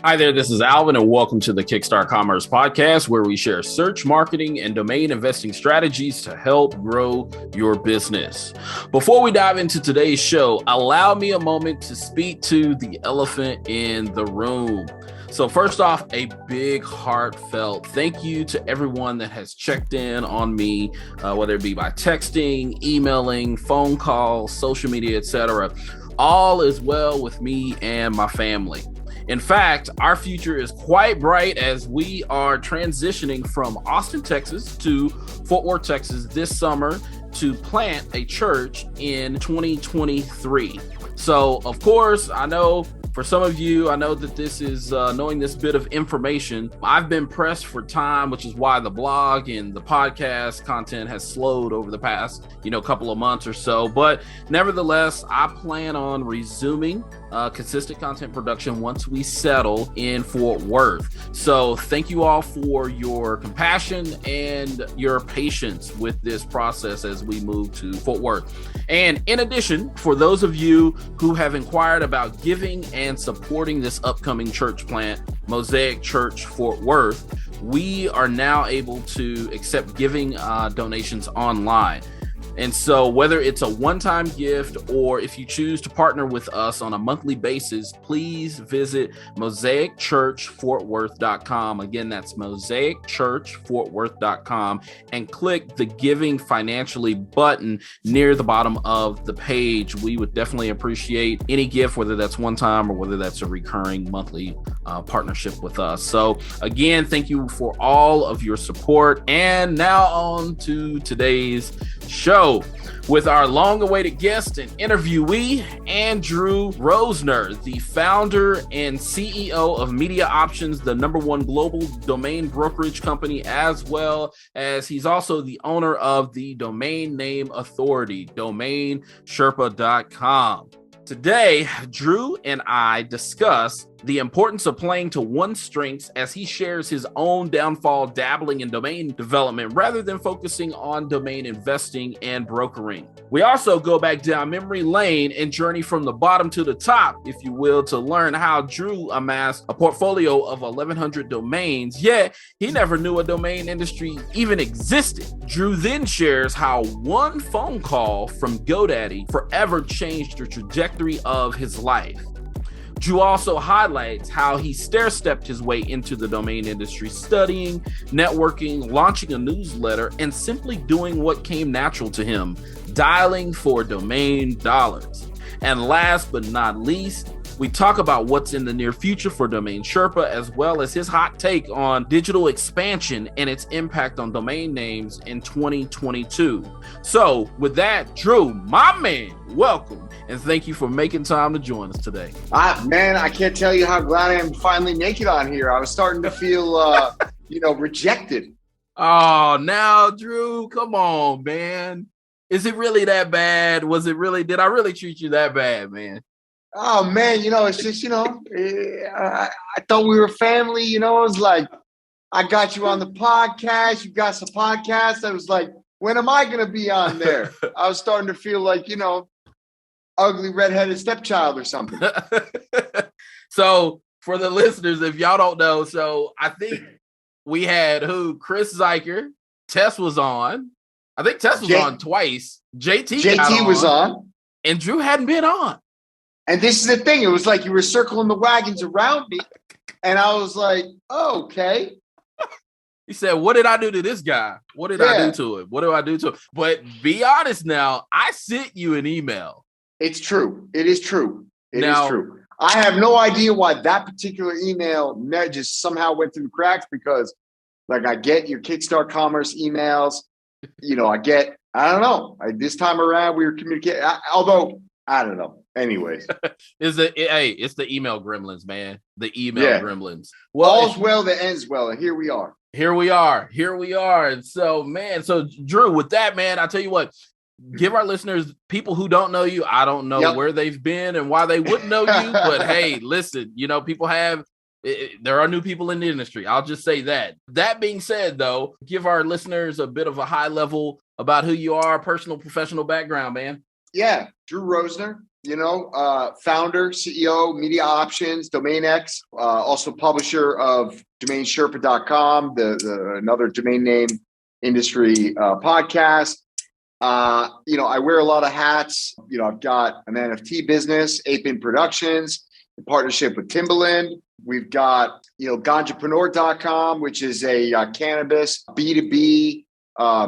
Hi there, this is Alvin, and welcome to the Kickstart Commerce podcast, where we share search, marketing, and domain investing strategies to help grow your business. Before we dive into today's show, allow me a moment to speak to the elephant in the room. So first off, a big heartfelt thank you to everyone that has checked in on me, whether it be by texting, emailing, phone calls, social media, etc. All is well with me and my family. In fact, our future is quite bright as we are transitioning from Austin, Texas to Fort Worth, Texas this summer to plant a church in 2023. So, of course, I know for some of you, I know that this is knowing this bit of information. I've been pressed for time, which is why the blog and the podcast content has slowed over the past, couple of months or so. But nevertheless, I plan on resuming consistent content production once we settle in Fort Worth. So thank you all for your compassion and your patience with this process as we move to Fort Worth. And in addition, for those of you who have inquired about giving and supporting this upcoming church plant, Mosaic Church Fort Worth, we are now able to accept giving donations online. And so whether it's a one-time gift or if you choose to partner with us on a monthly basis, please visit mosaicchurchfortworth.com. Again, that's mosaicchurchfortworth.com and click the Giving Financially button near the bottom of the page. We would definitely appreciate any gift, whether that's one time or whether that's a recurring monthly partnership with us. So again, thank you for all of your support. And now on to today's show with our long-awaited guest and interviewee, Andrew Rosener, the founder and CEO of Media Options, the #1 global domain brokerage company, as well as he's also the owner of the domain name authority, DomainSherpa.com. Today, Drew and I discuss the importance of playing to one's strengths as he shares his own downfall dabbling in domain development rather than focusing on domain investing and brokering. We also go back down memory lane and journey from the bottom to the top, if you will, to learn how Drew amassed a portfolio of 1,100 domains, yet he never knew a domain industry even existed. Drew then shares how one phone call from GoDaddy forever changed the trajectory of his life. Drew also highlights how he stair-stepped his way into the domain industry, studying, networking, launching a newsletter, and simply doing what came natural to him, dialing for domain dollars. And last but not least, we talk about what's in the near future for Domain Sherpa, as well as his hot take on digital expansion and its impact on domain names in 2022. So with that, Drew, my man, welcome. And thank you for making time to join us today. Man, I can't tell you how glad I am to finally make it on here. I was starting to feel, rejected. Oh, now, Drew, come on, man. Is it really that bad? Did I really treat you that bad, man? Oh, man, it's just, I thought we were family, it was like, I got you on the podcast, you got some podcasts. I was like, when am I going to be on there? I was starting to feel like, ugly redheaded stepchild or something. So for the listeners, if y'all don't know, so I think we had Chris Zeiker, Tess was on. I think Tess was on twice. JT was on. And Drew hadn't been on. And this is the thing. It was like you were circling the wagons around me. And I was like, oh, okay. He said, what did I do to this guy? What did I do to him? What do I do to him? But be honest now, I sent you an email. It's true. It is true. It is true. I have no idea why that particular email just somehow went through the cracks because, I get your Kickstart Commerce emails. I don't know. This time around, we were communicating. Although, I don't know. Anyways. It's the email gremlins, man. The email gremlins. Well, all's well that ends well. And here we are. And so, man, Drew, with that, man, I'll tell you what. Give our listeners, people who don't know you, I don't know where they've been and why they wouldn't know you, but hey, listen, people there are new people in the industry. I'll just say that. That being said, though, give our listeners a bit of a high level about who you are, personal, professional background, man. Yeah, Drew Rosener, founder, CEO, Media Options, DomainX, also publisher of DomainSherpa.com, the another domain name industry podcast. I wear a lot of hats. I've got an NFT business, Apin Productions, in partnership with Timbaland. We've got, Ganjapreneur.com, which is a cannabis B2B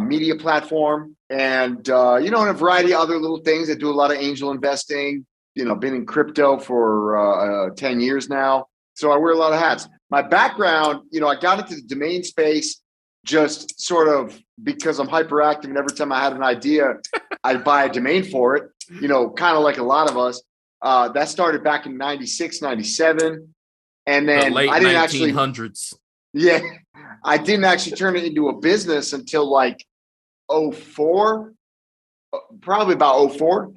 media platform. And, and a variety of other little things. I do a lot of angel investing, been in crypto for 10 years now. So I wear a lot of hats. My background, I got into the domain space just sort of because I'm hyperactive, and every time I had an idea, I'd buy a domain for it, kind of like a lot of us. That started back in 96, 97. And then the late I didn't 1900s. I didn't actually turn it into a business until like 04, probably about 04.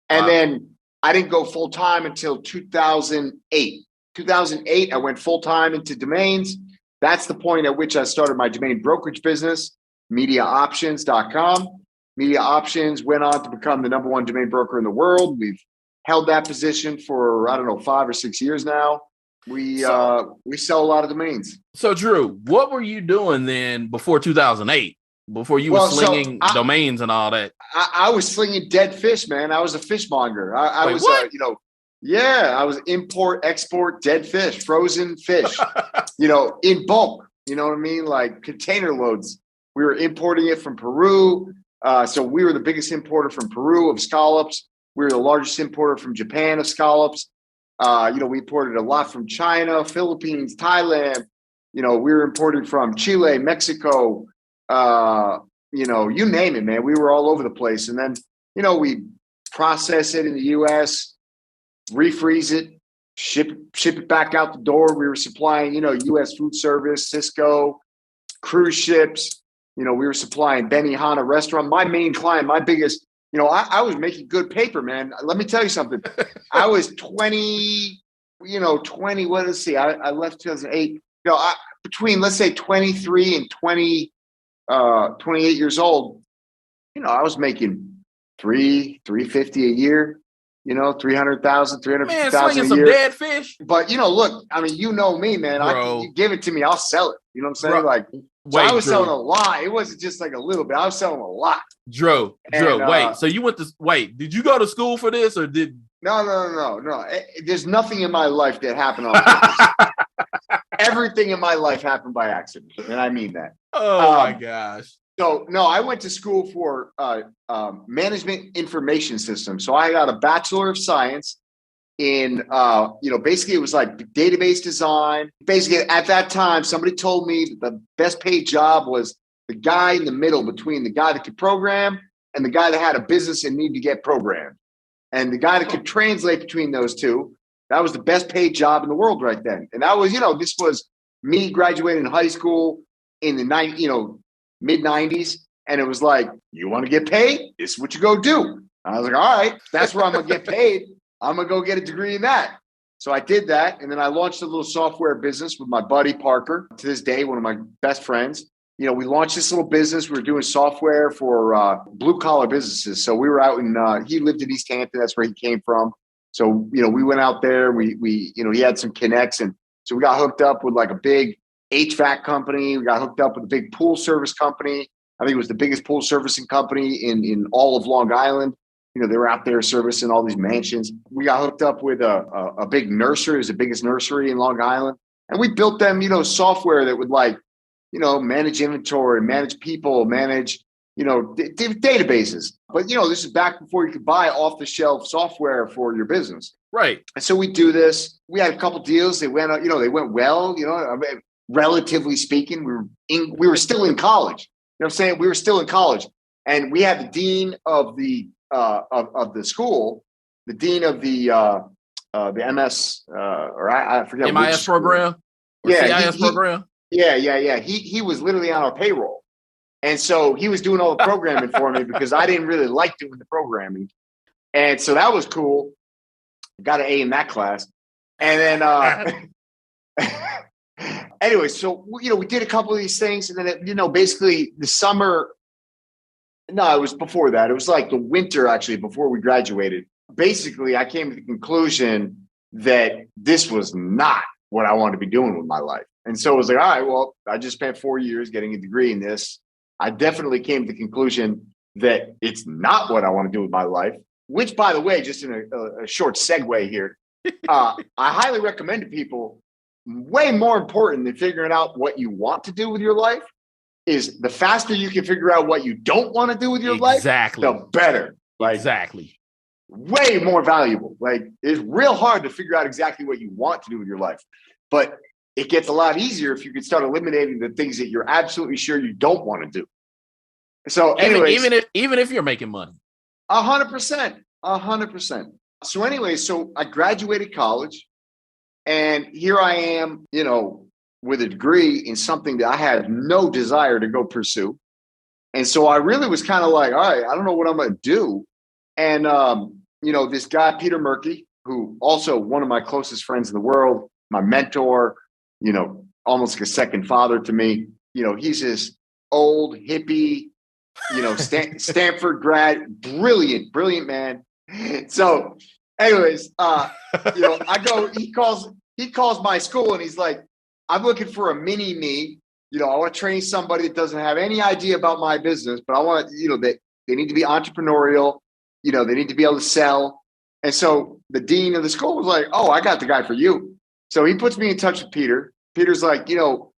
And then I didn't go full time until 2008. 2008, I went full time into domains. That's the point at which I started my domain brokerage business, MediaOptions.com. Media Options went on to become the number one domain broker in the world. We've held that position for, 5 or 6 years now. We sell a lot of domains. So, Drew, what were you doing then before 2008? Before you were slinging domains and all that? I was slinging dead fish, man. I was a fishmonger. I was, what? I was import, export, dead fish, frozen fish, in bulk. You know what I mean? Like container loads. We were importing it from Peru. So we were the biggest importer from Peru of scallops. We were the largest importer from Japan of scallops. We imported a lot from China, Philippines, Thailand. We were importing from Chile, Mexico, you name it, man. We were all over the place. And then, we process it in the U.S., refreeze it, ship it back out the door. We were supplying, U.S. food service, Cisco, cruise ships. We were supplying Benihana restaurant. My main client, my biggest, I was making good paper, man. Let me tell you something. I was 20, I left 2008. Between, let's say 23 and 28 years old, I was making $350 a year, 300,000, 350,000 Man, a slinging year. some dead fish. But, look, I mean, me, man. You give it to me, I'll sell it. You know what I'm saying? Bro, I was selling a lot. It wasn't just like a little bit. I was selling a lot. Drew, wait. So you did you go to school for this or did? No. There's nothing in my life that happened on purpose. Everything in my life happened by accident. And I mean that. Oh my gosh. So no, I went to school for management information systems. So I got a Bachelor of Science in, basically it was like database design. Basically at that time, somebody told me that the best paid job was the guy in the middle between the guy that could program and the guy that had a business and needed to get programmed. And the guy that could translate between those two, that was the best paid job in the world right then. And that was, this was me graduating high school in the mid 90s. And it was like, you want to get paid? This is what you go do. I was like, all right, that's where I'm going to get paid. I'm going to go get a degree in that. So I did that. And then I launched a little software business with my buddy Parker, to this day, one of my best friends. We launched this little business. We were doing software for blue collar businesses. So we were out in, he lived in East Hampton. That's where he came from. So, we went out there, we he had some connects. And so we got hooked up with like a big HVAC company. We got hooked up with a big pool service company. I think it was the biggest pool servicing company in all of Long Island. They were out there servicing all these mansions. We got hooked up with a big nursery. It was the biggest nursery in Long Island. And we built them, software that would manage inventory, manage people, manage, databases. But, this is back before you could buy off the shelf software for your business. Right. And so we do this. We had a couple deals. They went, they went well, relatively speaking. We were still in college. You know what I'm saying? We were still in college. And we had the dean of the school, the dean of the MS, or I forget. MIS program? Or CIS program? Yeah. He was literally on our payroll. And so he was doing all the programming for me because I didn't really like doing the programming. And so that was cool. Got an A in that class. And then, anyway, so, we did a couple of these things. And then, basically the summer No, it was before that. It was like the winter, actually, before we graduated. Basically, I came to the conclusion that this was not what I wanted to be doing with my life. And so it was like, all right, well, I just spent 4 years getting a degree in this. I definitely came to the conclusion that it's not what I want to do with my life, which, by the way, just in a short segue here, I highly recommend to people, way more important than figuring out what you want to do with your life is the faster you can figure out what you don't want to do with your life, the better. Like, exactly. Way more valuable. Like, it's real hard to figure out exactly what you want to do with your life, but it gets a lot easier if you can start eliminating the things that you're absolutely sure you don't want to do. So anyways, even if you're making money. 100%. So anyway, so I graduated college and here I am, with a degree in something that I had no desire to go pursue. And so I really was kind of like, all right, I don't know what I'm going to do. And, this guy, Peter Murky, who also one of my closest friends in the world, my mentor, almost like a second father to me, he's this old hippie, Stanford grad, brilliant man. So anyways, he calls my school and he's like, I'm looking for a mini me. I want to train somebody that doesn't have any idea about my business, but I want that they need to be entrepreneurial. They need to be able to sell. And so the dean of the school was like, oh, I got the guy for you. So he puts me in touch with Peter. Peter's like, you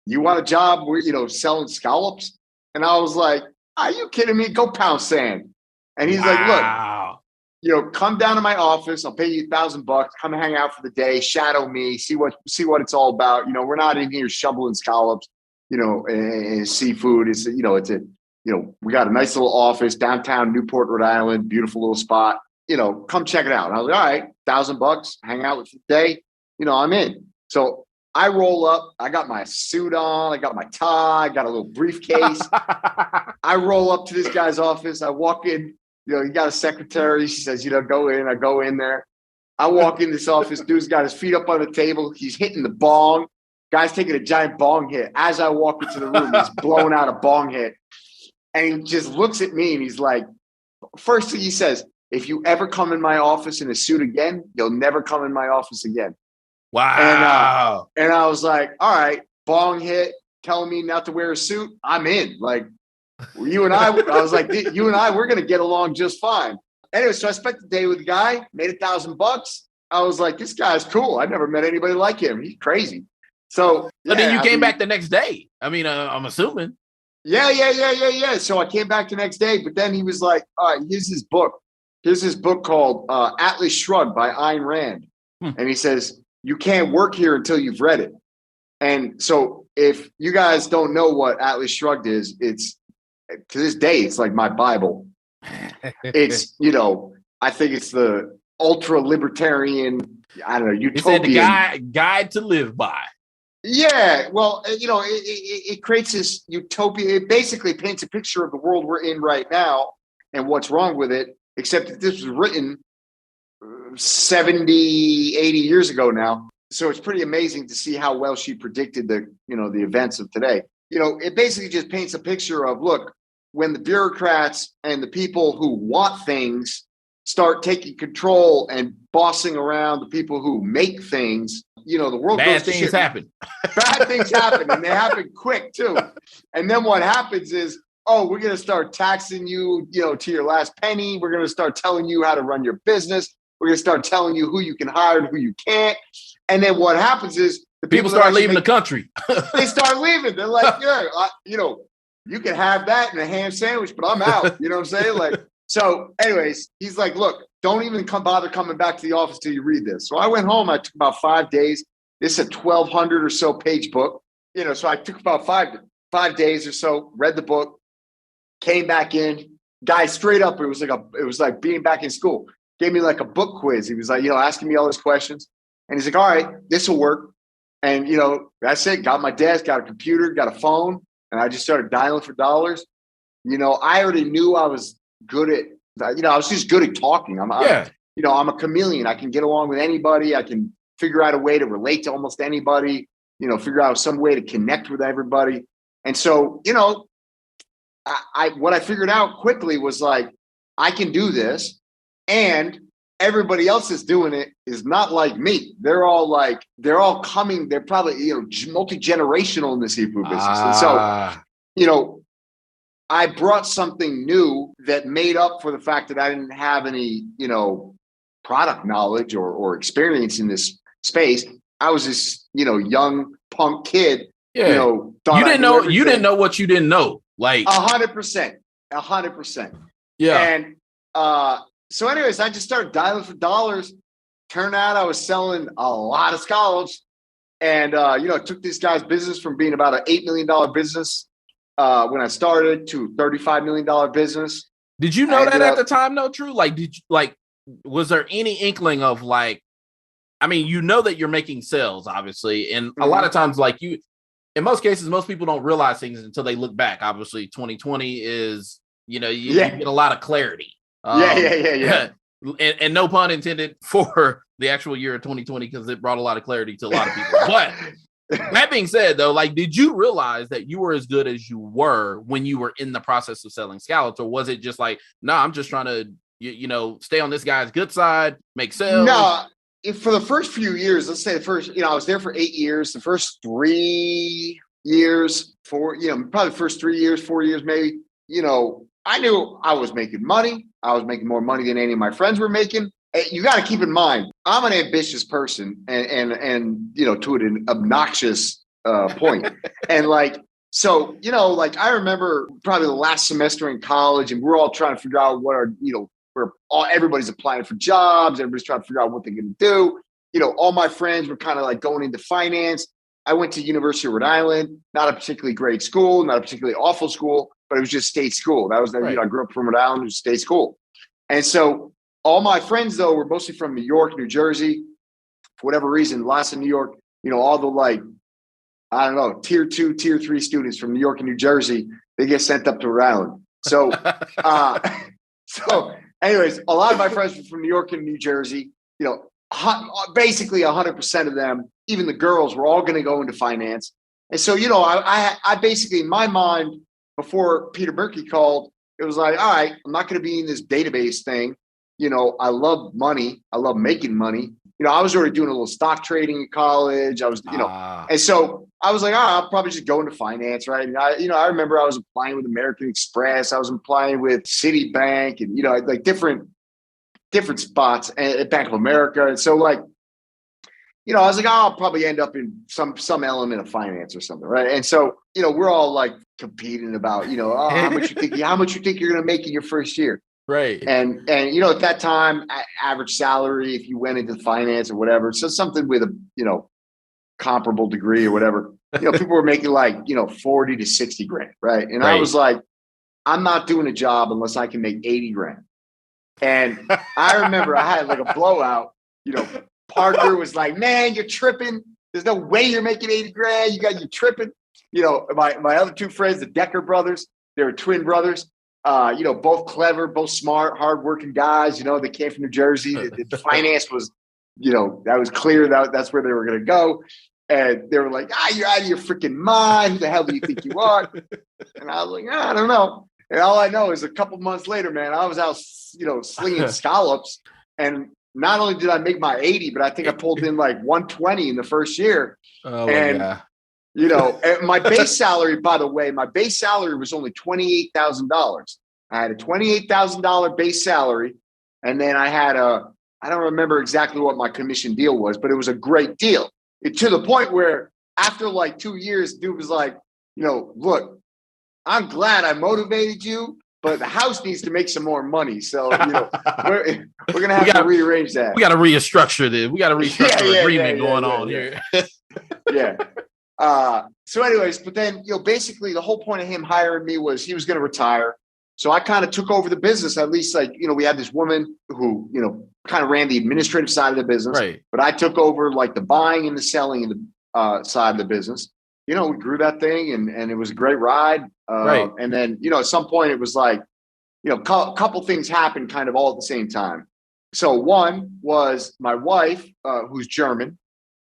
want a job where, selling scallops? And I was like, are you kidding me? Go pound sand. And he's like, look, come down to my office. I'll pay you $1,000. Come hang out for the day. Shadow me. See what it's all about. We're not in here shoveling scallops, and seafood. We got a nice little office downtown Newport, Rhode Island. Beautiful little spot. Come check it out. And I was like, all right, $1,000. Hang out with you today. I'm in. So I roll up. I got my suit on. I got my tie. I got a little briefcase. I roll up to this guy's office. I walk in. He got a secretary. She says, go in. I go in there. I walk in this office. Dude's got his feet up on the table. He's hitting the bong. Guy's taking a giant bong hit. As I walk into the room, he's blowing out a bong hit. And he just looks at me and he's like, first thing he says, if you ever come in my office in a suit again, you'll never come in my office again. Wow. And I was like, all right, bong hit, telling me not to wear a suit. I'm in. Like, you and I was like, you and I, we're going to get along just fine. Anyway, so I spent the day with the guy, made $1,000. I was like, this guy's cool. I never met anybody like him. He's crazy. So then you came back the next day. I mean, I'm assuming. Yeah. So I came back the next day, but then he was like, all right, here's his book. Here's this book called Atlas Shrugged by Ayn Rand. And he says, you can't work here until you've read it. And so if you guys don't know what Atlas Shrugged is, it's to this day, it's like my Bible. It's, I think it's the ultra libertarian, I don't know, utopian. It's the guide to live by. Yeah, well, it creates this utopia. It basically paints a picture of the world we're in right now and what's wrong with it, except that this was written 70, 80 years ago now. So it's pretty amazing to see how well she predicted the events of today. It basically just paints a picture of, look, when the bureaucrats and the people who want things start taking control and bossing around the people who make things, the world bad goes to things shit. happen. Bad things happen, and they happen quick too. And then what happens is, we're going to start taxing you, to your last penny. We're going to start telling you how to run your business. We're going to start telling you who you can hire and who you can't. And then what happens is the people start leaving the country. They start leaving. They're like, you can have that and a ham sandwich, but I'm out. You know what I'm saying? Like, so anyways, he's like, look, don't even bother coming back to the office till you read this. So I went home. I took about 5 days. This is a 1,200 or so page book. So I took about five days or so, read the book, came back in. Guy straight up, it was like being back in school. Gave me like a book quiz. He was like, asking me all these questions. And he's like, all right, this will work. And, that's it. Got my desk, got a computer, got a phone. And I just started dialing for dollars. I already knew I was good at, I was just good at talking. I'm a chameleon. I can get along with anybody. I can figure out a way to relate to almost anybody, figure out some way to connect with everybody. And so, what I figured out quickly was like, I can do this, and everybody else that's doing it is not like me. They're all coming. They're probably, multi-generational in the seafood business. And so, I brought something new that made up for the fact that I didn't have any, product knowledge or experience in this space. I was this, young punk kid. Yeah. You didn't know what you didn't know. Like 100%. Yeah. And so anyways, I just started dialing for dollars. Turned out I was selling a lot of scallops. And, took this guy's business from being about an $8 million business when I started to $35 million business. Did you know that at the time, though, Drew? Like, was there any inkling of like, I mean, that you're making sales, obviously. And a lot of times, like in most cases, most people don't realize things until they look back. Obviously, 2020 is, you get a lot of clarity. Yeah. And no pun intended for the actual year of 2020, because it brought a lot of clarity to a lot of people. But that being said, though, like, did you realize that you were as good as you were when you were in the process of selling scallops? Or was it just like, no, I'm just trying to, stay on this guy's good side, make sales? No, for the first few years, let's say the first, I was there for 8 years. The first 3 years, probably the first 3 years, 4 years, maybe, I knew I was making money. I was making more money than any of my friends were making. You got to keep in mind, I'm an ambitious person and to an obnoxious point. And so, I remember probably the last semester in college, and we're all trying to figure out what everybody's applying for jobs. Everybody's trying to figure out what they're going to do. All my friends were kind of like going into finance. I went to University of Rhode Island, not a particularly great school, not a particularly awful school, but it was just state school. That was, right. I grew up from Rhode Island, it was state school. And so all my friends, though, were mostly from New York, New Jersey. For whatever reason, lots of New York, all the tier 2, tier 3 students from New York and New Jersey, they get sent up to Rhode Island. So, anyways, a lot of my friends were from New York and New Jersey. Basically 100% of them, even the girls, were all going to go into finance. And so, I basically, in my mind, before Peter Berkey called, it was like, all right, I'm not going to be in this database thing. I love money. I love making money. I was already doing a little stock trading in college. I was, and so I was like, I'll probably just go into finance, right? And I remember I was applying with American Express. I was applying with Citibank and, like different spots at Bank of America. And so I was like, I'll probably end up in some element of finance or something, right? And so, we're all like competing about, how much you think you're going to make in your first year. Right. And at that time, average salary, if you went into finance or whatever, so something with a, comparable degree or whatever, people were making like, 40 to 60 grand. Right. And right. I was like, I'm not doing a job unless I can make 80 grand. And I remember I had like a blowout, Parker was like, man, you're tripping. There's no way you're making 80 grand. You tripping. My other two friends, the Decker brothers, they were twin brothers. Both clever, both smart, hardworking guys. They came from New Jersey. The finance was, that was clear that's where they were going to go. And they were like, you're out of your freaking mind. Who the hell do you think you are? And I was like, I don't know. And all I know is a couple months later, man, I was out, slinging scallops. And not only did I make my 80, but I think I pulled in like 120 in the first year. Oh, and yeah. And my base salary, by the way, was only $28,000. I had a $28,000 base salary. And then I had I don't remember exactly what my commission deal was, but it was a great deal. To the point where after like 2 years, dude was like, look, I'm glad I motivated you, but the house needs to make some more money. So, we're going to have to rearrange that. We got to restructure this. We got to restructure agreement going on here. Yeah. So anyways, but then, basically the whole point of him hiring me was he was going to retire. So I kind of took over the business. At least we had this woman who, kind of ran the administrative side of the business, right. But I took over like the buying and the selling and the side of the business. We grew that thing and it was a great ride. Right. And then, at some point it was like, couple things happened kind of all at the same time. So one was my wife, who's German.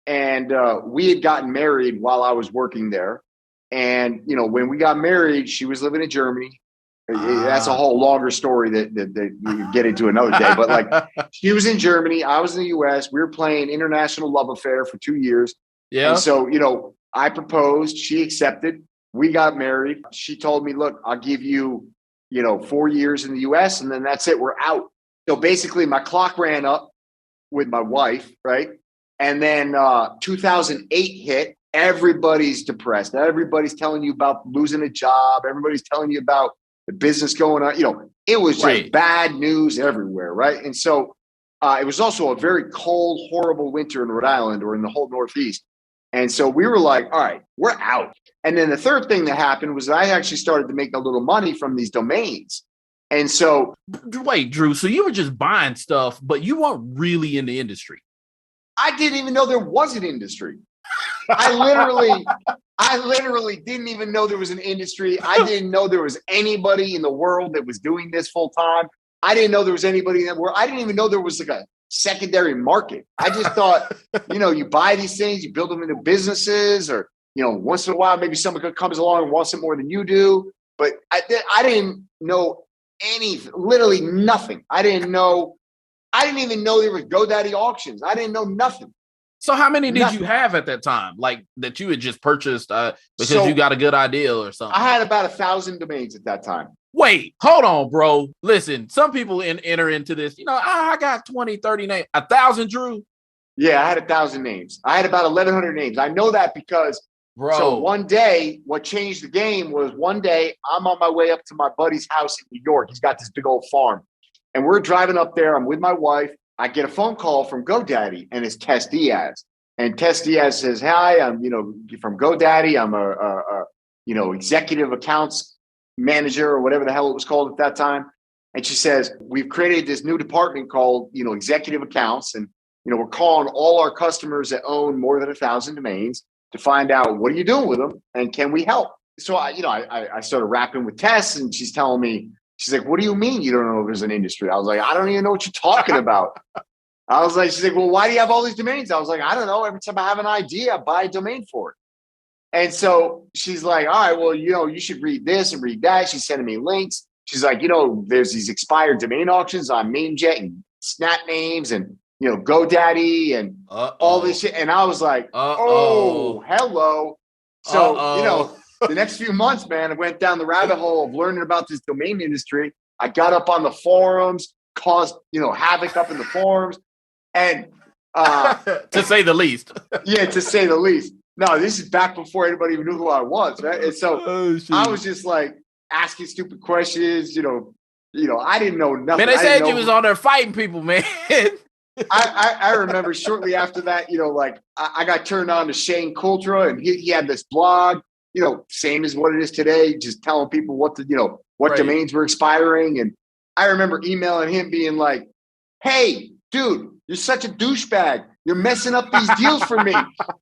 And we had gotten married while I was working there. And, when we got married, she was living in Germany. That's a whole longer story that we could get into another day. But like, she was in Germany, I was in the US. We were playing international love affair for 2 years. Yeah. And so, I proposed, she accepted, we got married. She told me, look, I'll give you, 4 years in the US and then that's it. We're out. So basically my clock ran up with my wife, right? And then 2008 hit. Everybody's depressed. Everybody's telling you about losing a job. Everybody's telling you about the business going on. It was just bad news everywhere, right? And so it was also a very cold, horrible winter in Rhode Island or in the whole Northeast. And so we were like, all right, we're out. And then the third thing that happened was that I actually started to make a little money from these domains. And so, wait, Drew, so you were just buying stuff, but you weren't really in the industry. I didn't even know there was an industry. I literally didn't even know there was an industry. I didn't know there was anybody in the world that was doing this full time. I didn't know there was anybody in that world. I didn't even know there was like a secondary market. I just thought, you buy these things, you build them into businesses, or, once in a while, maybe someone comes along and wants it more than you do. But I didn't know anything, literally nothing. I didn't even know there was GoDaddy auctions. I didn't know nothing. So how many did you have at that time? Like that you had just purchased because you got a good idea or something? I had about 1,000 domains at that time. Wait, hold on, bro. Listen, some people enter into this, I got 20, 30 names. 1,000, Drew? Yeah, I had 1,000 names. I had about 1,100 names. I know that because so one day, what changed the game was one day I'm on my way up to my buddy's house in New York. He's got this big old farm. And we're driving up there. I'm with my wife. I get a phone call from GoDaddy, and it's Tess Diaz. And Tess Diaz says, "Hi, I'm from GoDaddy. I'm a executive accounts manager or whatever the hell it was called at that time." And she says, "We've created this new department called executive accounts, and we're calling all our customers that own more than 1,000 domains to find out what are you doing with them and can we help?" So I started rapping with Tess, and she's telling me. She's like, "What do you mean you don't know if there's an industry?" I was like, "I don't even know what you're talking about." I was like, she's like, "Well, why do you have all these domains?" I was like, "I don't know. Every time I have an idea, I buy a domain for it." And so she's like, "All right, well, you should read this and read that." She's sending me links. She's like, "There's these expired domain auctions on MameJet and Snap Names and, GoDaddy and all this shit." And I was like, oh, hello. So, the next few months, man, I went down the rabbit hole of learning about this domain industry. I got up on the forums, caused, havoc up in the forums. And to say the least. Yeah, to say the least. No, this is back before anybody even knew who I was, right? And so I was just like asking stupid questions, I didn't know nothing. Man, they said you was on there fighting people, man. I remember shortly after that, I got turned on to Shane Coultra, and he had this blog, same as what it is today, just telling people what domains were expiring. And I remember emailing him being like, "Hey, dude, you're such a douchebag. You're messing up these deals for me."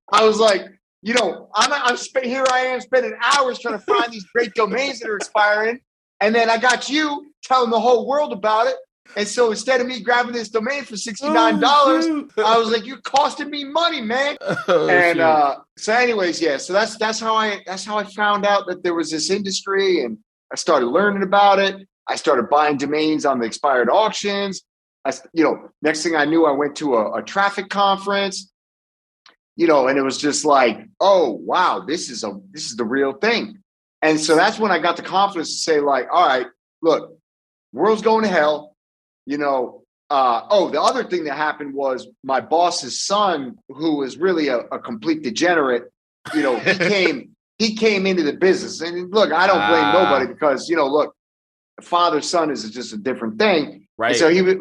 I was like, here I am spending hours trying to find these great domains that are expiring. And then I got you telling the whole world about it. And so instead of me grabbing this domain for $69, I was like, "You're costing me money, man." So anyways, yeah. So that's how I found out that there was this industry, and I started learning about it. I started buying domains on the expired auctions. Next thing I knew, I went to a traffic conference, and it was just like, oh wow, this is the real thing. And so that's when I got the confidence to say, like, all right, look, world's going to hell. The other thing that happened was my boss's son, who was really a complete degenerate, he came into the business. And look, I don't blame nobody because, look, father-son is just a different thing. Right. And so he was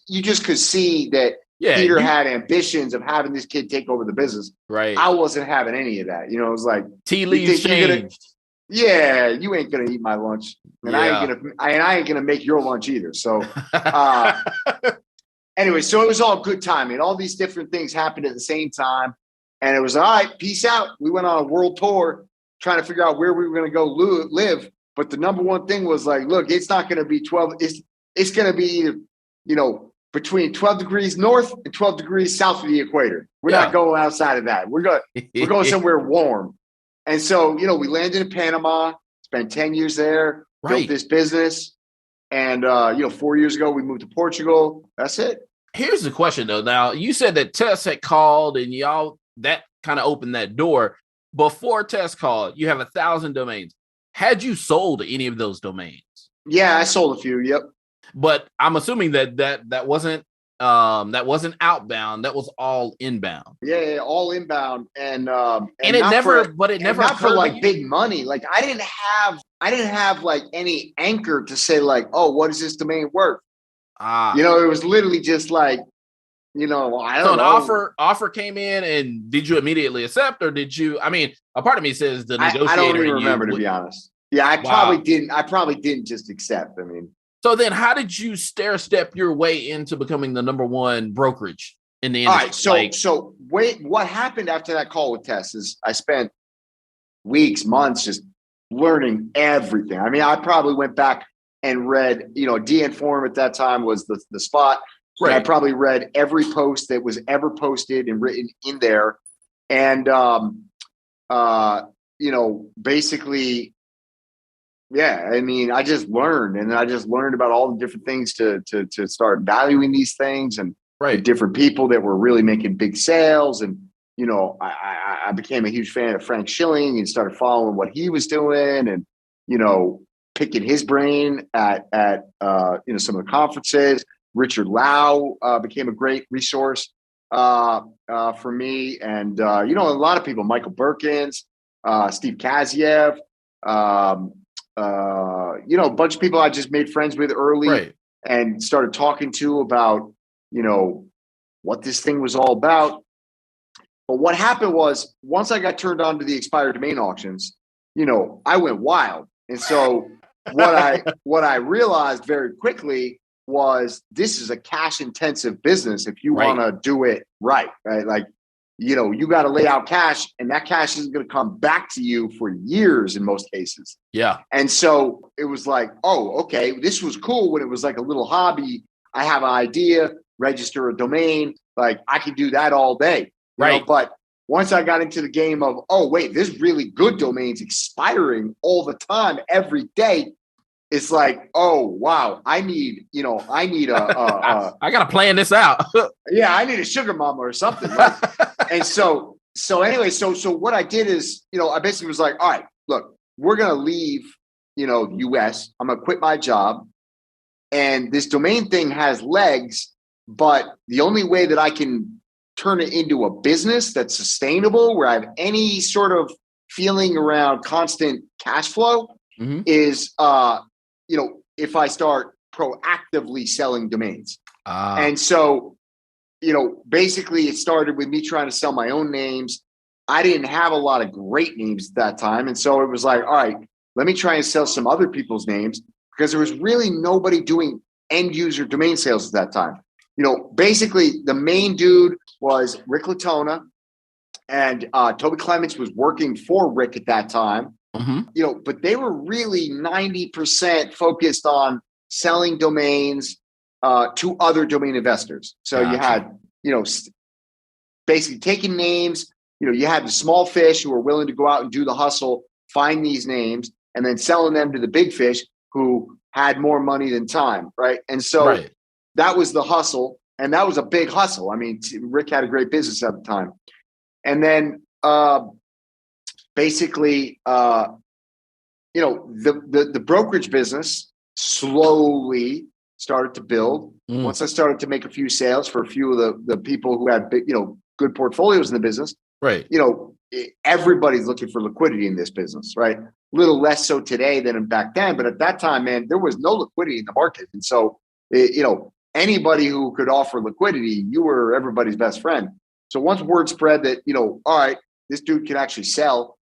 you just could see that Peter had ambitions of having this kid take over the business. Right. I wasn't having any of that. It was like, tea leaves changed. Yeah, you ain't gonna eat my lunch, and I ain't gonna make your lunch either. So, anyway, so it was all good timing. All these different things happened at the same time, and it was all right. Peace out. We went on a world tour, trying to figure out where we were gonna go live. But the number one thing was like, look, it's not gonna be 12. It's gonna be, between 12 degrees north and 12 degrees south of the equator. We're not going outside of that. We're going somewhere warm. And so, we landed in Panama, spent 10 years there, built Right. this business. And, 4 years ago, we moved to Portugal. That's it. Here's the question, though. Now, you said that Tess had called and y'all, that kind of opened that door. Before Tess called, you have 1,000 domains. Had you sold any of those domains? Yeah, I sold a few. Yep. But I'm assuming that wasn't outbound. That was all inbound. Yeah, all inbound. And it never not for like big money. Like I didn't have like any anchor to say like, oh, what is this domain worth? It was literally just like, I don't know. So an offer came in, and did you immediately accept, or did you? I mean, a part of me says the negotiator. I don't even remember, to be honest. Yeah, I probably didn't just accept. I mean, so then how did you stair-step your way into becoming the number one brokerage in the industry? All right, so what happened after that call with Tess is I spent weeks, months just learning everything. I mean, I probably went back and read, DN Forum at that time was the spot. Right. I probably read every post that was ever posted and written in there. And, basically, yeah, I mean, I just learned, and I just learned about all the different things to start valuing these things, and the different people that were really making big sales. And, I became a huge fan of Frank Schilling and started following what he was doing, and, picking his brain at some of the conferences. Richard Lau became a great resource for me. And, a lot of people, Michael Birkins, Steve Kaziev, a bunch of people I just made friends with early and started talking to about, what this thing was all about. But what happened was, once I got turned on to the expired domain auctions, I went wild. And so what I realized very quickly was this is a cash intensive business if you want to do it right? Like, you got to lay out cash, and that cash isn't going to come back to you for years in most cases. Yeah. And so it was like, oh, okay, this was cool when it was like a little hobby. I have an idea, register a domain, like I could do that all day. But once I got into the game of, oh, wait, there's really good domains expiring all the time, every day. It's like, oh, wow, I need a I got to plan this out. Yeah, I need a sugar mama or something. Right? And so anyway, so what I did is, I basically was like, all right, look, we're going to leave, US. I'm going to quit my job. And this domain thing has legs, but the only way that I can turn it into a business that's sustainable, where I have any sort of feeling around constant cash flow, is, if I start proactively selling domains. And so, basically it started with me trying to sell my own names. I didn't have a lot of great names at that time. And so it was like, all right, let me try and sell some other people's names, because there was really nobody doing end user domain sales at that time. Basically the main dude was Rick Latona, and Toby Clements was working for Rick at that time. But they were really 90% focused on selling domains to other domain investors. So you had, basically taking names, you had the small fish who were willing to go out and do the hustle, find these names, and then selling them to the big fish who had more money than time. Right. And so that was the hustle. And that was a big hustle. I mean, Rick had a great business at the time. And then basically, the brokerage business slowly started to build. Once I started to make a few sales for a few of the people who had big, good portfolios in the business, everybody's looking for liquidity in this business, right? A little less so today than back then, but at that time, man, there was no liquidity in the market. And so, anybody who could offer liquidity, you were everybody's best friend. So once word spread that, all right, this dude can actually sell,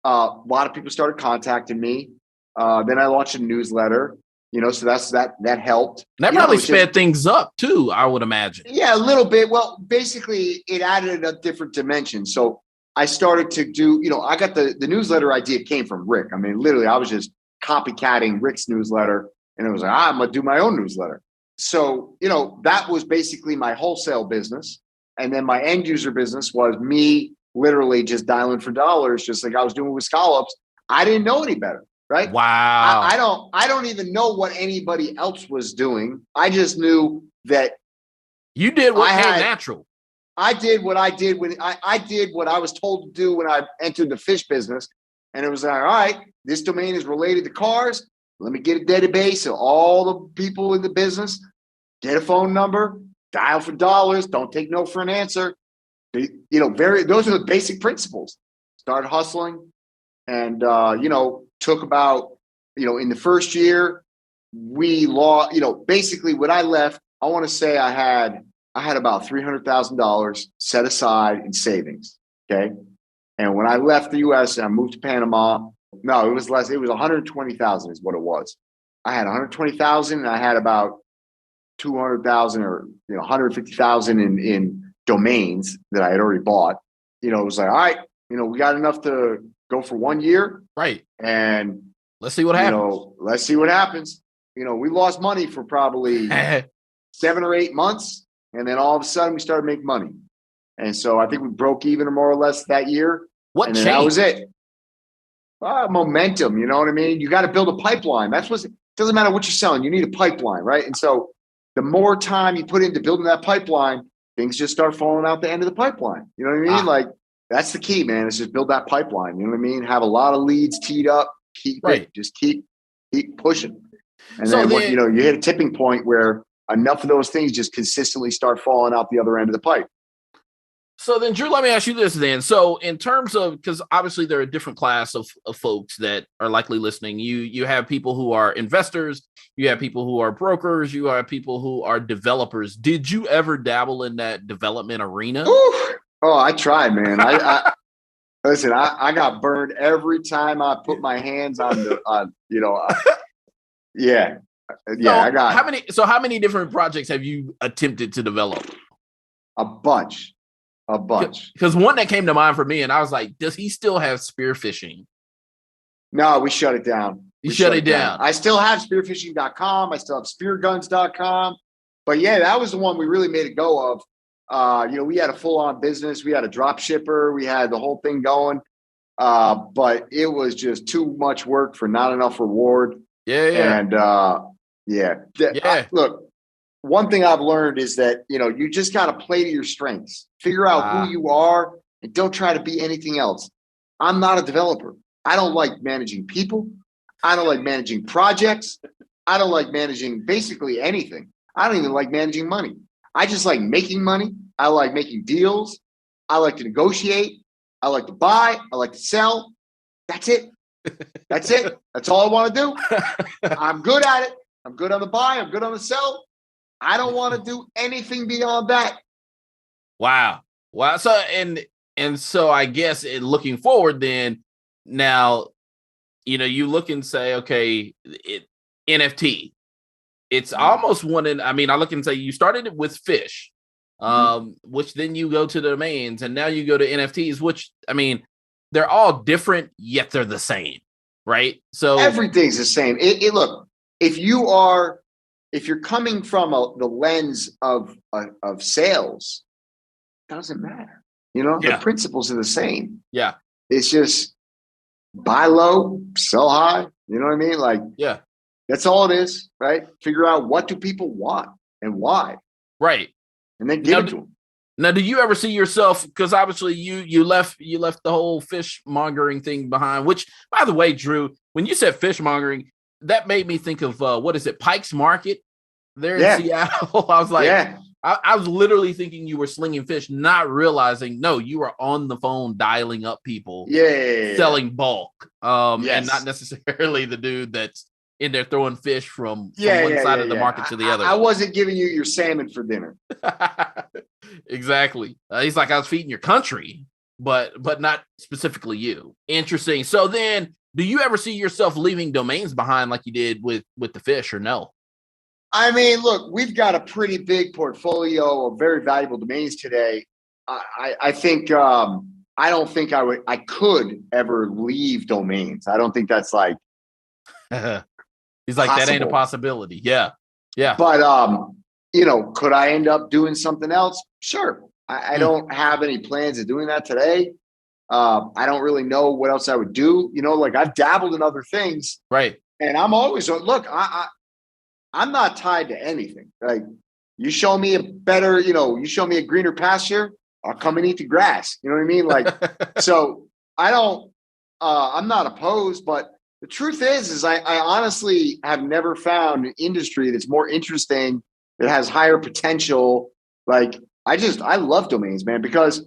a lot of people started contacting me. Then I launched a newsletter, so that helped. That probably sped things up too, I would imagine. Yeah, a little bit. Well, basically it added a different dimension. So I started to do, I got the newsletter idea came from Rick. I mean, literally I was just copycatting Rick's newsletter, and it was like, I'm going to do my own newsletter. So, that was basically my wholesale business. And then my end user business was me literally just dialing for dollars, just like I was doing with scallops. I didn't know any better, right? Wow. I don't even know what anybody else was doing. I just knew that you did what came natural. I did what I did when I did what I was told to do when I entered the fish business. And it was like, all right, this domain is related to cars. Let me get a database of all the people in the business, get a phone number, dial for dollars, don't take no for an answer. Those are the basic principles. Started hustling and, took about, in the first year, we lost, basically when I left, I want to say I had about $300,000 set aside in savings. Okay. And when I left the US and I moved to Panama, no, it was less. It was 120,000 is what it was. I had 120,000 and I had about 200,000 or 150,000 in domains that I had already bought. It was like, all right, we got enough to go for 1 year. Right. And let's see what happens. Let's see what happens. We lost money for probably 7 or 8 months. And then all of a sudden we started making money. And so I think we broke even or more or less that year. What and changed? That was it. Momentum, you know what I mean? You got to build a pipeline. It doesn't matter what you're selling. You need a pipeline, right? And so the more time you put into building that pipeline, things just start falling out the end of the pipeline. You know what I mean? Like that's the key, man. It's just build that pipeline. You know what I mean? Have a lot of leads teed up. Keep pushing. And so then you hit a tipping point where enough of those things just consistently start falling out the other end of the pipe. So then, Drew, let me ask you this then. So in terms of, because obviously there are a different class of folks that are likely listening. You have people who are investors, you have people who are brokers, you have people who are developers. Did you ever dabble in that development arena? Ooh. Oh, I tried, man. Listen, I got burned every time I put my hands on yeah. Yeah, I got how many different projects have you attempted to develop? A bunch. Because one that came to mind for me, and I was like, does he still have spearfishing? No, we shut it down. You shut it down. I still have spearfishing.com. I still have spearguns.com. But yeah, that was the one we really made a go of. We had a full-on business. We had a drop shipper. We had the whole thing going. But it was just too much work for not enough reward. Yeah. And look, one thing I've learned is that, you just got to play to your strengths, figure out who you are, and don't try to be anything else. I'm not a developer. I don't like managing people. I don't like managing projects. I don't like managing basically anything. I don't even like managing money. I just like making money. I like making deals. I like to negotiate. I like to buy. I like to sell. That's it. That's it. That's all I want to do. I'm good at it. I'm good on the buy. I'm good on the sell. I don't want to do anything beyond that. Wow. So, and so I guess looking forward then, now, you look and say, okay, NFT, it's almost I look and say you started it with fish, which then you go to the domains and now you go to NFTs, which, they're all different, yet they're the same, right? So everything's the same. Look, if you're coming from the lens of sales, it doesn't matter. The principles are the same. Yeah. It's just buy low, sell high. You know what I mean? Like, yeah, that's all it is, right? Figure out what do people want and why. Right. And then give it to them. Now, do you ever see yourself, because obviously you left the whole fishmongering thing behind, which, by the way, Drew, when you said fishmongering, that made me think of, what is it, Pike's Market there in Seattle? I was like, I was literally thinking you were slinging fish, not realizing, no, you were on the phone dialing up people, selling bulk, and not necessarily the dude that's in there throwing fish from one side of the market to the other. I wasn't giving you your salmon for dinner. Exactly. He's like, I was feeding your country, but not specifically you. Interesting. So then, do you ever see yourself leaving domains behind like you did with the fish, or no? Look, we've got a pretty big portfolio of very valuable domains today. I think I don't think I could ever leave domains. I don't think that's like he's like possible. That ain't a possibility. Yeah. But could I end up doing something else? Sure. I don't have any plans of doing that today. I don't really know what else I would do. Like I've dabbled in other things. Right. And I'm always, look, I'm not tied to anything. Like you show me a better, you show me a greener pasture, I'll come and eat the grass. You know what I mean? Like, so I'm not opposed, but the truth is I honestly have never found an industry that's more interesting, that has higher potential. Like I love domains, man, because,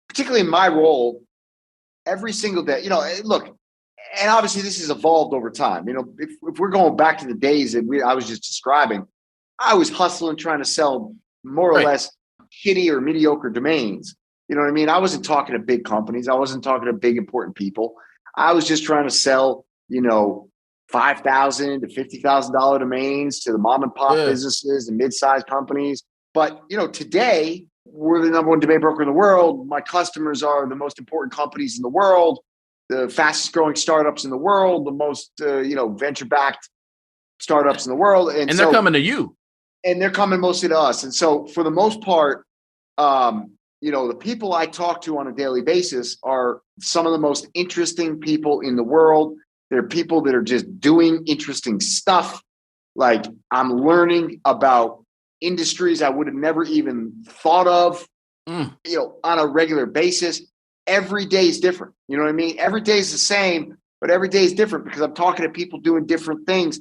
particularly in my role, every single day, look, and obviously this has evolved over time. If we're going back to the days that I was just describing, I was hustling, trying to sell more or less shitty or mediocre domains. You know what I mean? I wasn't talking to big companies. I wasn't talking to big, important people. I was just trying to sell, $5,000 to $50,000 domains to the mom and pop businesses and mid-sized companies. But, today we're the number one domain broker in the world. My customers are the most important companies in the world, the fastest growing startups in the world, the most, venture-backed startups in the world. And they're coming to you. And they're coming mostly to us. And so for the most part, the people I talk to on a daily basis are some of the most interesting people in the world. They're people that are just doing interesting stuff. Like I'm learning about industries I would have never even thought of, on a regular basis. Every day is different. You know what I mean? Every day is the same, but every day is different because I'm talking to people doing different things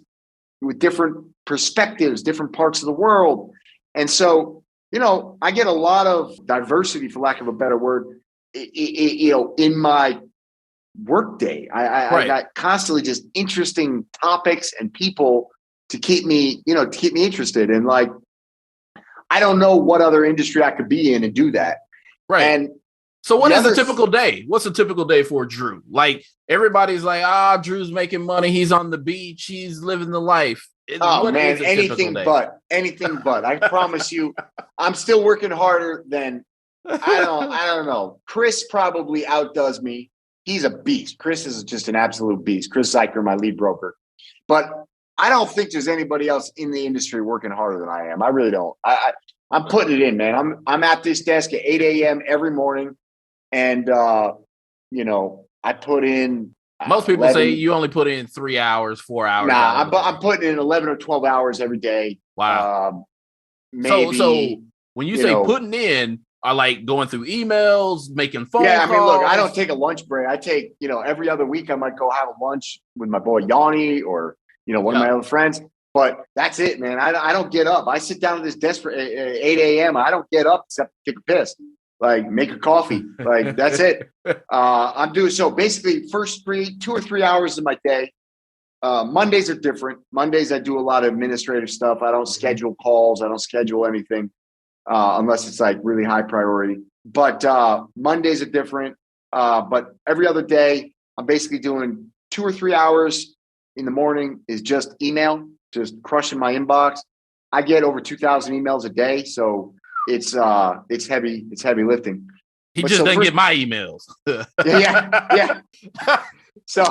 with different perspectives, different parts of the world. And so, I get a lot of diversity, for lack of a better word, in my workday. I got constantly just interesting topics and people to keep me interested. And like, I don't know what other industry I could be in and do that. Right. And so what is a typical day? What's a typical day for Drew? Like everybody's like, Drew's making money. He's on the beach. He's living the life. What man, anything but. I promise you, I'm still working harder than, I don't know. Chris probably outdoes me. He's a beast. Chris is just an absolute beast. Chris Zeiker, my lead broker. But I don't think there's anybody else in the industry working harder than I am. I really don't. I'm putting it in, man. I'm at this desk at 8 a.m. every morning. And, I put in. Most people 11, say you only put in 3 hours, 4 hours. Nah, I'm putting in 11 or 12 hours every day. Wow. Maybe, so when you say putting in, are like going through emails, making phone calls? Yeah, I mean, look, I don't take a lunch break. I take, every other week I might go have a lunch with my boy Yanni or, one of my other friends. But that's it, man. I don't get up. I sit down at this desk for 8 a.m. I don't get up except to take a piss. Like make a coffee. Like that's it. I'm doing so basically first 2 or 3 hours of my day. Mondays are different. Mondays I do a lot of administrative stuff. I don't schedule calls. I don't schedule anything unless it's like really high priority. But Mondays are different. But every other day I'm basically doing 2 or 3 hours in the morning is just email, just crushing my inbox. I get over 2,000 emails a day, so it's heavy lifting. He just doesn't get my emails. yeah. So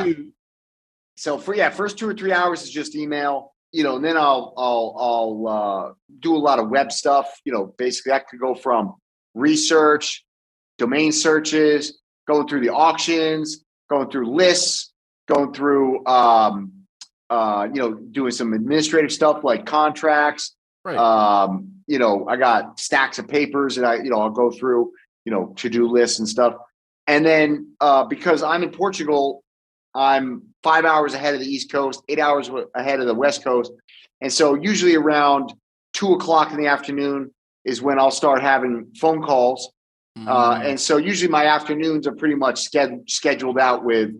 shoot. So first 2 or 3 hours is just email, and then I'll do a lot of web stuff. Basically I could go from research, domain searches, going through the auctions, going through lists, going through doing some administrative stuff like contracts. Right. I got stacks of papers that I'll go through, to-do lists and stuff. And then because I'm in Portugal, I'm 5 hours ahead of the East Coast, 8 hours ahead of the West Coast. And so usually around 2:00 in the afternoon is when I'll start having phone calls. And so usually my afternoons are pretty much scheduled out with,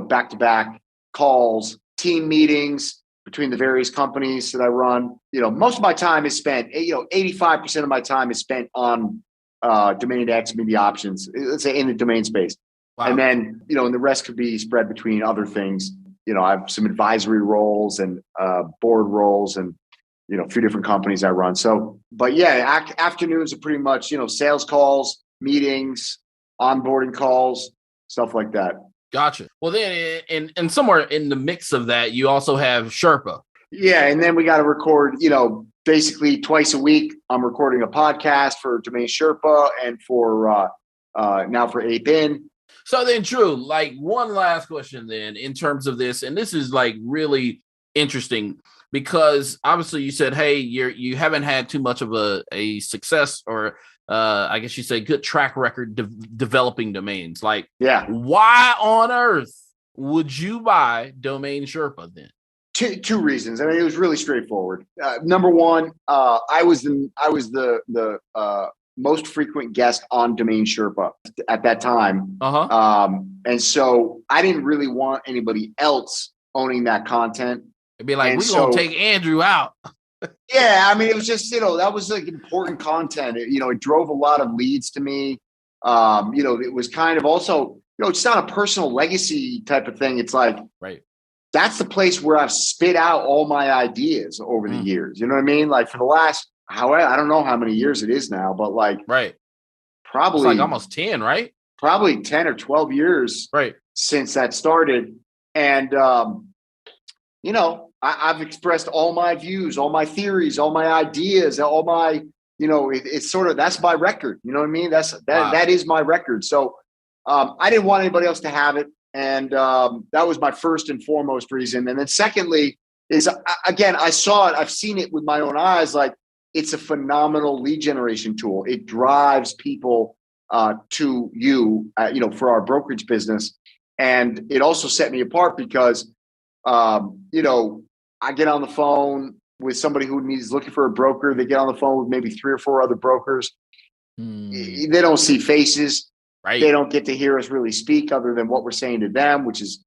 back-to-back calls, team meetings between the various companies that I run. Most of my time is spent, 85% of my time is spent on domain index, media options, let's say in the domain space. Wow. And then, and the rest could be spread between other things. I have some advisory roles and board roles and, a few different companies I run. So, but yeah, afternoons are pretty much, sales calls, meetings, onboarding calls, stuff like that. Gotcha. Well, then, and somewhere in the mix of that, you also have Sherpa. Yeah, and then we got to record, basically twice a week. I'm recording a podcast for Domain Sherpa and for now for APIN. So then, Drew, like one last question then in terms of this, and this is like really interesting because obviously you said, hey, you haven't had too much of a success or I guess you say good track record developing domains. Like, why on earth would you buy Domain Sherpa then? Two reasons. I mean, it was really straightforward. Number one, I was the most frequent guest on Domain Sherpa at that time. And so I didn't really want anybody else owning that content. It'd be like, we're going to take Andrew out. Yeah. I mean, it was just, that was like important content. It drove a lot of leads to me. It was kind of also, it's not a personal legacy type of thing. It's like, right. That's the place where I've spit out all my ideas over the years. You know what I mean? Like for the last, I don't know how many years it is now, but like, right. Probably it's like almost 10, right? Probably 10 or 12 years right. since that started. And, I've expressed all my views, all my theories, all my ideas, all my, it's sort of, that's my record. You know what I mean? That is my record. So I didn't want anybody else to have it. And that was my first and foremost reason. And then secondly is, again, I saw it. I've seen it with my own eyes. Like it's a phenomenal lead generation tool. It drives people to you, for our brokerage business. And it also set me apart because, I get on the phone with somebody who is looking for a broker. They get on the phone with maybe 3 or 4 other brokers. They don't see faces. Right. They don't get to hear us really speak other than what we're saying to them, which is,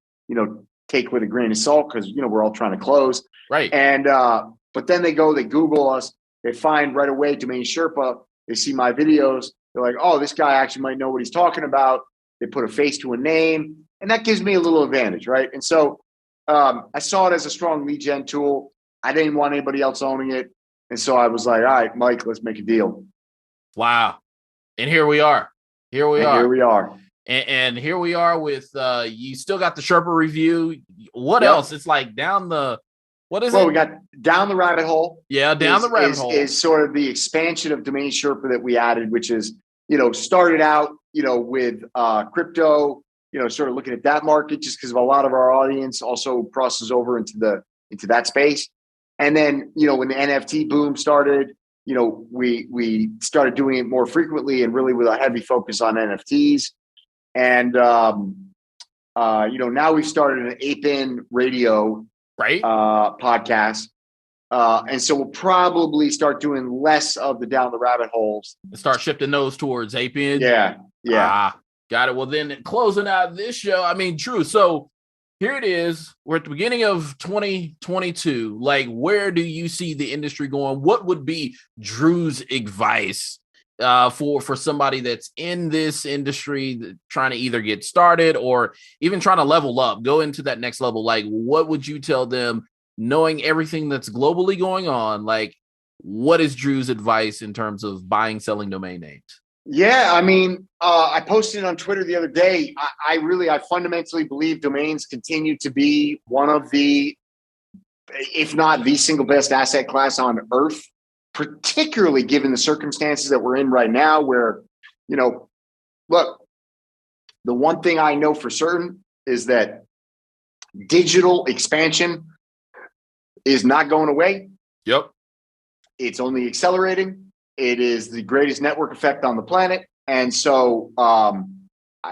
take with a grain of salt because, we're all trying to close. Right. And, but then they Google us, they find right away Domain Sherpa, they see my videos. They're like, oh, this guy actually might know what he's talking about. They put a face to a name and that gives me a little advantage. Right. And so I saw it as a strong lead gen tool. I didn't want anybody else owning it. And so I was like, all right, Mike, let's make a deal. Wow. And here we are. Here we are. And here we are with, you still got the Sherpa review. What else? It's like what is it? We got down the rabbit hole. Yeah. The rabbit hole is sort of the expansion of Domain Sherpa that we added, which is, started out, with crypto, sort of looking at that market just because of a lot of our audience also crosses over into that space. And then, when the NFT boom started, we started doing it more frequently and really with a heavy focus on NFTs. And, now we've started an APIN radio podcast. And so we'll probably start doing less of the down the rabbit holes. Start shifting those towards APIN. Yeah. Got it. Well, then closing out this show, I mean, Drew, so here it is. We're at the beginning of 2022. Like, where do you see the industry going? What would be Drew's advice for somebody that's in this industry trying to either get started or even trying to level up, go into that next level? Like, what would you tell them, knowing everything that's globally going on? Like, what is Drew's advice in terms of buying, selling domain names? Yeah, I mean, I posted on Twitter the other day. I fundamentally believe domains continue to be one of the, if not the single best asset class on earth, particularly given the circumstances that we're in right now where, look, the one thing I know for certain is that digital expansion is not going away. Yep. It's only accelerating. It is the greatest network effect on the planet. And so, I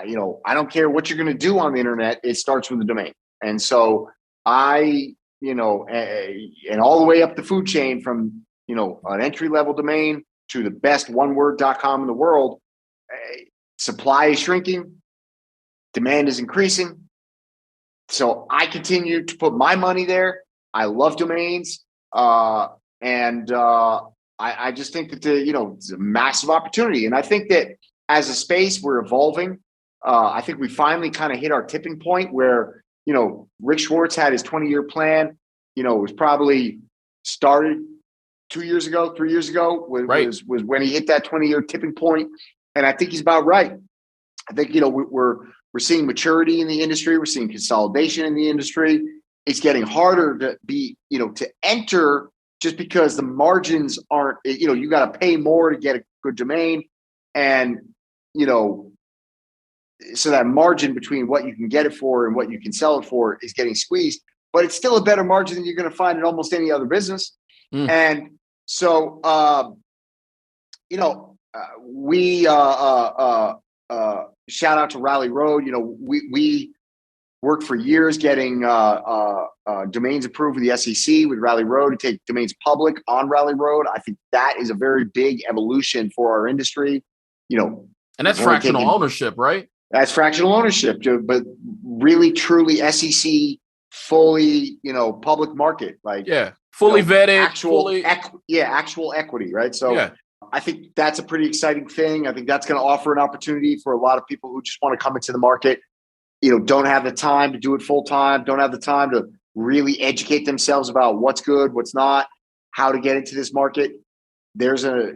don't care what you're going to do on the internet. It starts with a domain. And so and all the way up the food chain from, an entry-level domain to the best oneword.com in the world, supply is shrinking. Demand is increasing. So I continue to put my money there. I love domains. I just think that it's a massive opportunity. And I think that as a space, we're evolving. I think we finally kind of hit our tipping point where, Rick Schwartz had his 20-year plan. It was probably started 3 years ago, was when he hit that 20-year tipping point. And I think he's about right. I think, we're seeing maturity in the industry. We're seeing consolidation in the industry. It's getting harder to be, to enter just because the margins aren't, you got to pay more to get a good domain. And, so that margin between what you can get it for and what you can sell it for is getting squeezed, but it's still a better margin than you're going to find in almost any other business. And so, we shout out to Rally Road. We worked for years getting domains approved with the SEC with Rally Road to take domains public on Rally Road. I think that is a very big evolution for our industry. And that's fractional ownership, right? That's fractional ownership, but really, truly SEC, fully, public market, fully vetted, actual equity, right? So I think that's a pretty exciting thing. I think that's going to offer an opportunity for a lot of people who just want to come into the market, don't have the time to do it full time, don't have the time to really educate themselves about what's good, what's not, how to get into this market. There's a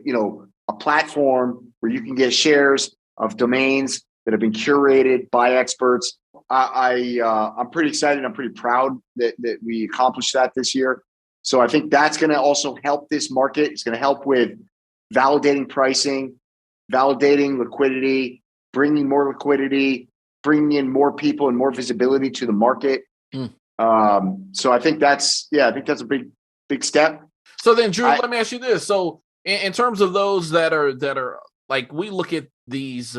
platform where you can get shares of domains that have been curated by experts. I'm pretty excited. I'm pretty proud that we accomplished that this year. So I think that's going to also help this market. It's going to help with validating pricing, validating liquidity, bringing more liquidity, bringing in more people and more visibility to the market. So I think that's a big step. So then, Drew, let me ask you this. So in terms of those that are like, we look at these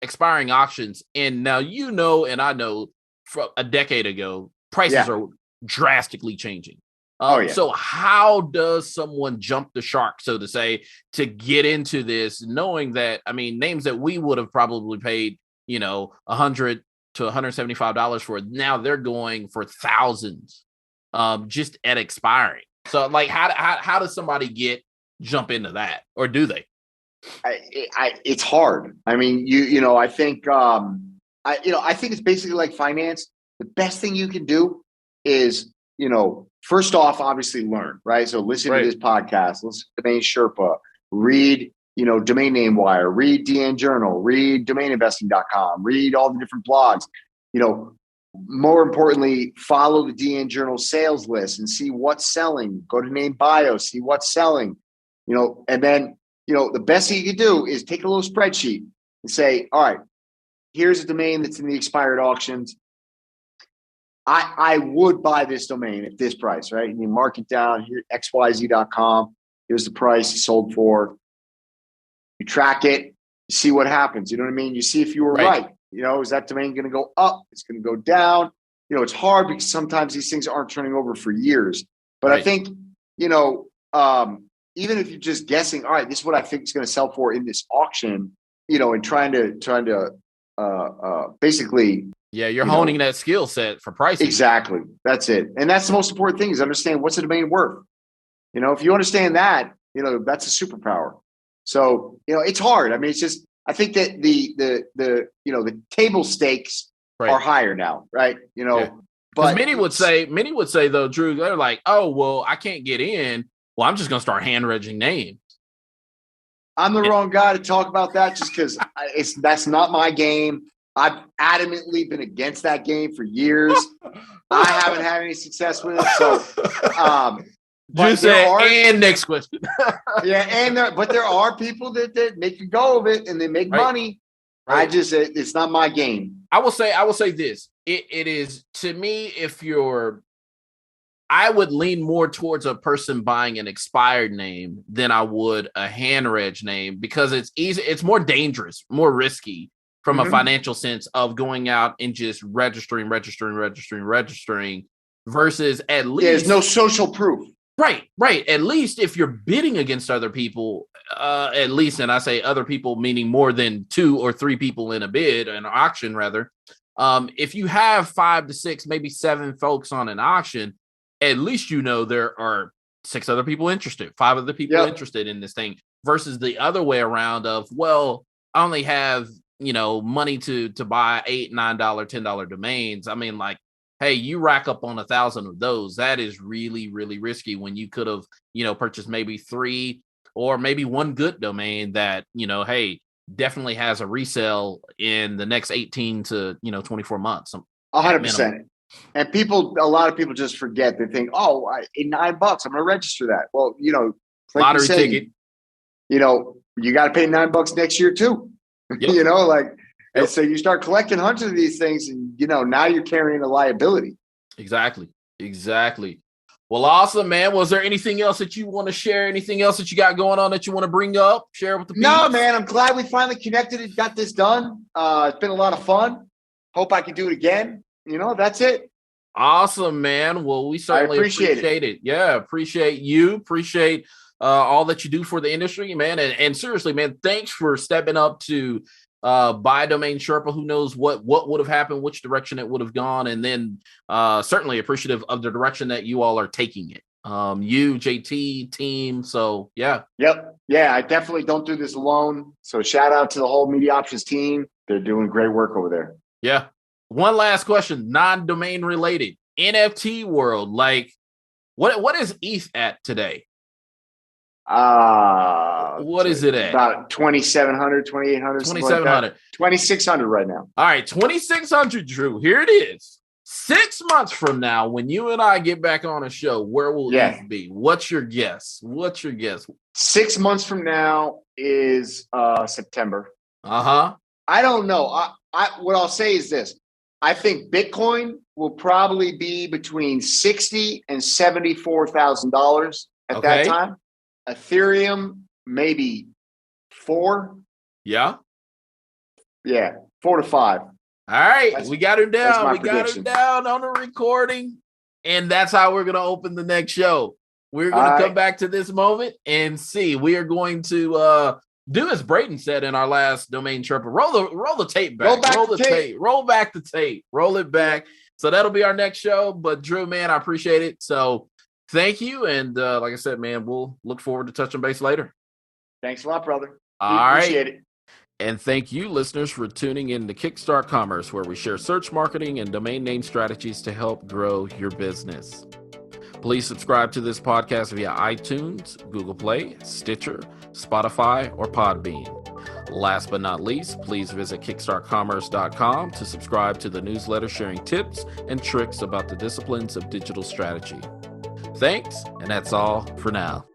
expiring auctions, and now and I know from a decade ago, prices are drastically changing. So how does someone jump the shark, so to say, to get into this, knowing that, names that we would have probably paid, $100 to $175 for, now they're going for thousands, just at expiring. So like, how does somebody jump into that, or do they? It's hard. I think I think it's basically like finance. The best thing you can do is, first off, obviously learn, right? So listen to this podcast, listen to Domain Sherpa, read, Domain Name Wire, read DN Journal, read domaininvesting.com, read all the different blogs. More importantly, follow the DN Journal sales list and see what's selling. Go to Name Bio, see what's selling, and then, the best thing you can do is take a little spreadsheet and say, all right, here's a domain that's in the expired auctions. I would buy this domain at this price, right? And you mark it down here, xyz.com. Here's the price you sold for. You track it, you see what happens. You know what I mean? You see if you were right. Is that domain going to go up? It's going to go down. It's hard because sometimes these things aren't turning over for years. But I think, even if you're just guessing, all right, this is what I think it's going to sell for in this auction, and trying to basically. Yeah, you're honing that skill set for pricing. Exactly. That's it. And that's the most important thing, is understand what's a domain worth. If you understand that, that's a superpower. So, it's hard. It's just, I think that the table stakes are higher now, right? But many would say though, Drew, they're like, oh, well, I can't get in. Well, I'm just going to start hand-regging names. I'm the wrong guy to talk about that, just because that's not my game. I've adamantly been against that game for years. I haven't had any success with it. So, and next question. But there are people that make a go of it and they make money. Right. It's not my game. I will say this. It is, to me, I would lean more towards a person buying an expired name than I would a hand reg name, because it's easy. It's more dangerous, more risky from a financial sense of going out and just registering versus at least there's no social proof. Right. At least if you're bidding against other people, at least, and I say other people meaning more than 2 or 3 people in a bid, an auction rather. If you have 5 to 6, maybe 7 folks on an auction, at least there are 6 other people interested, 5 other people interested in this thing, versus the other way around of, well, I only have money to buy $8, $9, $10 domains. Hey, you rack up on 1,000 of those. That is really, really risky when you could have, purchased maybe 3 or maybe 1 good domain that, hey, definitely has a resale in the next 18 to 24 months. 100%. And a lot of people just forget. They think, oh, $9, I'm going to register that. Well, like lottery ticket. You got to pay $9 next year too. Yep. And so you start collecting hundreds of these things, and now you're carrying a liability. Exactly. Well, awesome, man. Was there anything else that you want to share? Anything else that you got going on that you want to bring up? Share with the people? No, man. I'm glad we finally connected and got this done. It's been a lot of fun. Hope I can do it again. That's it. Awesome, man. Well, we certainly appreciate it. Yeah, appreciate you. Appreciate all that you do for the industry, man. And seriously, man, thanks for stepping up to buy domain Sherpa. Who knows what would have happened, which direction it would have gone, and then certainly appreciative of the direction that you all are taking it. You, JT, team. So yeah. Yep. Yeah, I definitely don't do this alone. So shout out to the whole Media Options team. They're doing great work over there. Yeah. One last question, non-domain related. NFT world, like what is ETH at today? What is it at? About 2,700, 2,800. 2,700. 2,600 right now. All right, 2,600, Drew. Here it is. 6 months from now, when you and I get back on a show, where will ETH be? What's your guess? 6 months from now is September. Uh-huh. I don't know. What I'll say is this. I think Bitcoin will probably be between $60,000 and $74,000 at that time. Ethereum, maybe 4. Yeah. Yeah, 4 to 5. All right, we got him down. We got him down on the recording, and that's how we're going to open the next show. We're going to come back to this moment and see. We are going to do as Brayden said in our last domain Sherpa. Roll the tape back. Roll back the tape. Roll it back. So that'll be our next show. But Drew, man, I appreciate it. So thank you. And like I said, man, we'll look forward to touching base later. Thanks a lot, brother. Appreciate it. And thank you, listeners, for tuning in to Kickstart Commerce, where we share search marketing and domain name strategies to help grow your business. Please subscribe to this podcast via iTunes, Google Play, Stitcher, Spotify, or Podbean. Last but not least, please visit kickstartcommerce.com to subscribe to the newsletter sharing tips and tricks about the disciplines of digital strategy. Thanks, and that's all for now.